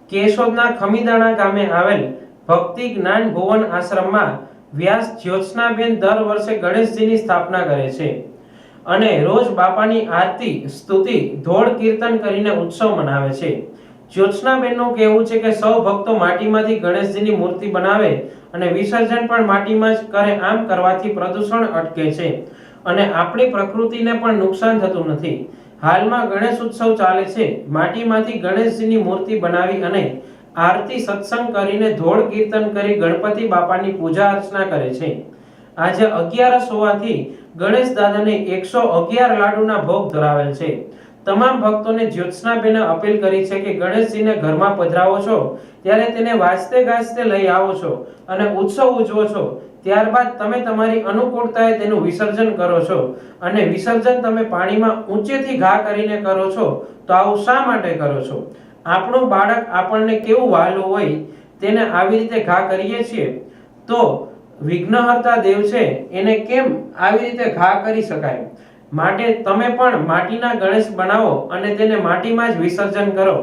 કેશોદના ખમીદાણા ગામે આવેલ ભક્તિ જ્ઞાન ભુવન આશ્રમમાં વ્યાસ જ્યોત્સનાબેન દર વર્ષે ગણેશજીની સ્થાપના કરે છે અને રોજ બાપાની આરતી સ્તુતિ ધોળ કીર્તન કરીને ઉત્સવ મનાવે છે। જ્યોત્સનાબેનનું કહેવું છે કે સૌ ભક્તો માટીમાંથી ગણેશજીની મૂર્તિ બનાવે અને વિસર્જન પણ માટીમાં જ કરે। આમ કરવાથી પ્રદૂષણ અટકે છે અને આપણી પ્રકૃતિને પણ નુકસાન થતું નથી। હાલમાં ગણેશ ઉત્સવ ચાલે છે। માટીમાંથી ગણેશજીની મૂર્તિ બનાવી અને આરતી સત્સંગ કરીને ધોળ કીર્તન કરી ગણપતિ બાપાની પૂજા અર્ચના કરે છે। આજે 11 હોવાથી ગણેશ દાદાને 111 લાડુના ભોગ ધરાવેલ છે। તમામ ભક્તોને જ્યોત્સનાબેને અપીલ કરી છે કે ગણેશજીને ઘરમાં પધરાવો છો ત્યારે તેને વાજતે ગાજતે લઈ આવો છો અને ઉત્સવ ઉજવો છો। ત્યારબાદ તમે તમારી અનુકૂળતાએ તેનું વિસર્જન કરો છો અને વિસર્જન તમે પાણીમાં ઊંચેથી ઘા કરીને કરો છો તો આવું શા માટે કરો છો? આપણું બાળક આપણને કેવું વહાલું હોય તેને આવી રીતે ઘા કરીએ છીએ તો વિઘ્નહર્તા દેવ છે એને કેમ આવી રીતે ઘા કરી શકાય? માટે તમે પણ માટીના ગણેશ બનાવો અને તેને માટીમાં જ વિસર્જન કરો।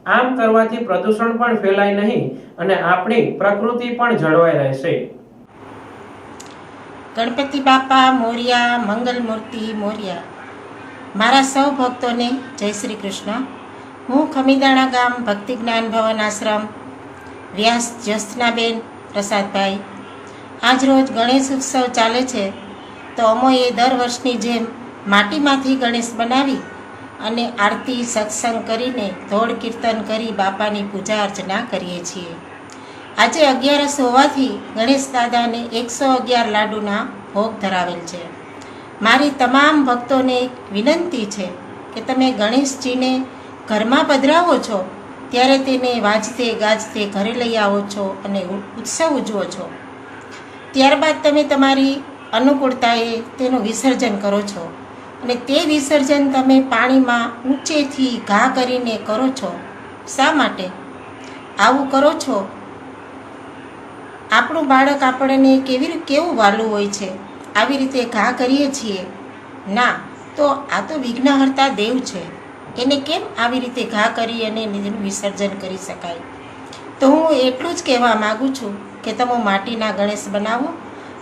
આમ કરવાથી પ્રદૂષણ પણ ફેલાય નહીં અને આપણી પ્રકૃતિ પણ જળવાઈ રહેશે। ગણપતિ બાપા મોર્યા, મંગલ મૂર્તિ મોર્યા। મારા સૌ ભક્તોને જય શ્રી કૃષ્ણ। હું ખમીદાણા ગામ ભક્તિ જ્ઞાન ભવન આશ્રમ વ્યાસ જ્યોત્સનાબેન પ્રસાદભાઈ। આજ રોજ ગણેશ ઉત્સવ ચાલે છે તો અમોએ દર વર્ષની જેમ માટીમાંથી ગણેશ બનાવી અને આરતી સત્સંગ કરીને ધોળ કીર્તન કરી બાપાની પૂજા અર્ચના કરીએ છીએ। આજે 11 હોવાથી ગણેશ દાદાને 111 લાડુના ભોગ ધરાવેલ છે। મારી તમામ ભક્તોને એક વિનંતી છે કે તમે ગણેશજીને ઘરમાં પધરાવો છો ત્યારે તેને વાજતે ગાજતે ઘરે લઈ આવો છો અને ઉત્સવ ઉજવો છો। ત્યારબાદ તમે તમારી અનુકૂળતાએ તેનું વિસર્જન કરો છો અને તે વિસર્જન તમે પાણીમાં ઊંચેથી ઘા કરીને કરો છો। શા માટે આવું કરો છો? આપણું બાળક આપણને કેવું વાલું હોય છે આવી રીતે ઘા કરીએ છીએ ના, તો આ તો વિઘ્નહર્તા દેવ છે, એને કેમ આવી રીતે ઘા કરી અને એનું વિસર્જન કરી શકાય? તો હું એટલું જ કહેવા માગું છું કે તમે માટીના ગણેશ બનાવો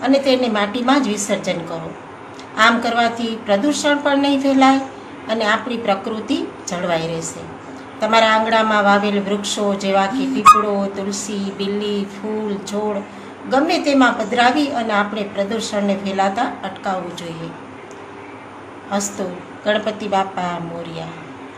અને તેને માટીમાં જ વિસર્જન કરો। આમ કરવાથી પ્રદૂષણ પણ નહીં ફેલાય અને આપણી પ્રકૃતિ જળવાઈ રહેશે। તમારા આંગણામાં વાવેલ વૃક્ષો જેવા કે પીપળો, તુલસી, બિલ્લી, ફૂલ, છોડ ગમે તેમાં પધરાવી અને આપણે પ્રદૂષણને ફેલાતા અટકાવવું જોઈએ। અસ્તુ, ગણપતિ બાપા મોર્યા।